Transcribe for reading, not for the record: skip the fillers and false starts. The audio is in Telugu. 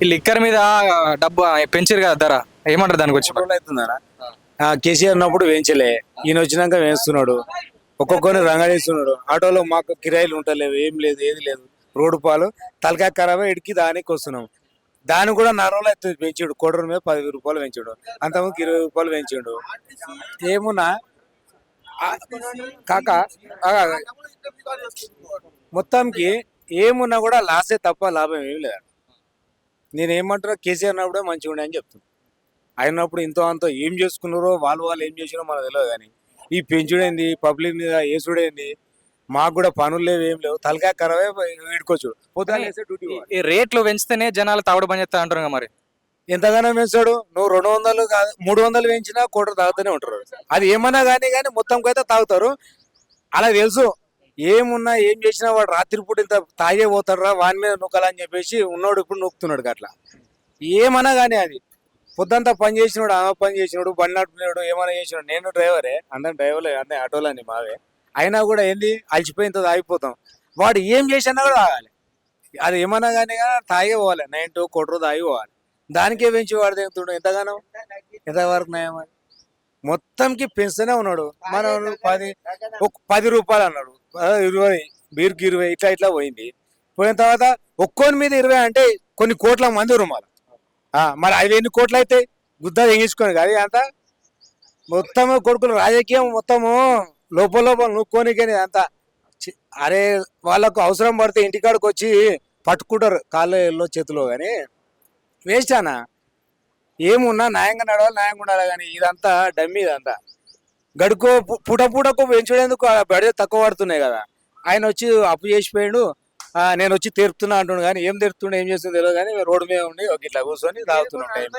ఈ లిక్కర్ మీద డబ్బు పెంచారు కదా ధర, ఏమంటారు దానికి వచ్చి? అవుతుందనా కేసీఆర్ ఉన్నప్పుడు వేయించలే, ఈయన వచ్చినాక వేస్తున్నాడు. ఒక్కొక్కరిని రంగడిస్తున్నాడు. ఆటోలో మాకు కిరాయిలు ఉంటలేవు, ఏం లేదు, ఏది లేదు. రోడ్డు పాలు తలకాయ ఖరాబ్ ఇడికి దానికి వస్తున్నాం. దాన్ని కూడా నరంలో పెంచాడు. కోటర మీద 10 రూపాయలు పెంచాడు. అంతకుముందు 20 రూపాయలు పెంచాడు. ఏమున్నా కాక మొత్తంకి ఏమున్నా కూడా లాసే తప్ప లాభం ఏమి లేదు. నేను ఏమంటున్నా, కేసీఆర్ ఉన్నప్పుడే మంచిగా ఉండే అని చెప్తున్నాను. అయినప్పుడు ఇంతో అంతో ఏం చేసుకున్నారో వాళ్ళు ఏం చేసినారో మనకు తెలియదు. కానీ ఈ పెంచుడేంది, పబ్లిక్ మీద వేసుడేంది, మాకు కూడా పనులు లేవు, ఏం లేవు. తలకాయ ఖరాబే వీడుకోవచ్చు. పొద్దున్న డ్యూటీ ఈ రేట్లు పెంచితేనే జనాలు తాగుడు బంద్ చేస్తా అంటారు కదా మరి. ఎంతగానో పెంచాడు. నువ్వు 200 కాదు 300 పెంచినా కోటర్ తాగుతూనే ఉంటారు. అది ఏమన్నా కానీ మొత్తంకైతే తాగుతారు. అలా తెలుసు. ఏమున్నా ఏం చేసినా వాడు రాత్రిపూట ఇంత తాగే పోతాడు రా, వాని మీద నొక్కాలని చెప్పేసి ఉన్నోడు ఇప్పుడు నొక్కుతున్నాడు. అట్లా ఏమన్నా కానీ అది పొద్దంతా పని చేసినాడు, ఆమె పని చేసినాడు, బండి నడిపినాడు, ఏమైనా చేసినాడు. నేను డ్రైవరే, అందరం డ్రైవర్లే, అన్నీ ఆటోలని మావే. అయినా కూడా ఏంది అలసిపోయిన ఆగిపోతాం. వాడు ఏం చేసినా కూడా తాగాలి. అది ఏమన్నా కానీ తాగే పోవాలి. 9 to కోటరు తాగి పోవాలి. దానికే పెంచి వాడు తెగుతుండు. ఎంతగానో ఎంతవరకు నయం. మొత్తంకి పెంచుతూనే ఉన్నాడు. మనం 10 రూపాయలు అన్నాడు, 20, బీరుకి 20, ఇట్లా ఇట్లా పోయింది. పోయిన తర్వాత ఒక్కోని మీద 20 అంటే కొన్ని కోట్ల మంది రుమాలు. మరి అవి ఎన్ని కోట్లు అయితే గుద్ద తెగించుకొని కానీ అంతా మొత్తము కొడుకులు రాజకీయం మొత్తము లోపల నూక్కోనికని అంతా. అరే వాళ్ళకు అవసరం పడితే ఇంటికాడికి వచ్చి పట్టుకుంటారు కాళ్ళలో చేతిలో. కానీ వేస్ట్ అన్న. ఏమున్నా న్యాయంగా నడవాలి, న్యాయంగా ఉండాలి. కానీ ఇదంతా డమ్మీ. ఇదంతా గడుకో పూటకు పెంచుడేందుకు బడితే తక్కువ పడుతున్నాయి కదా. ఆయన వచ్చి అప్పు చేసిపోయాడు, నేను వచ్చి తీరుతున్నా అంటున్నాడు. కానీ ఏం తీరుతుండే, ఏం చేస్తుందో తెలియదు. కానీ రోడ్డు మీద ఉండి ఇట్లా కూర్చొని తాగుతున్నాం టైం.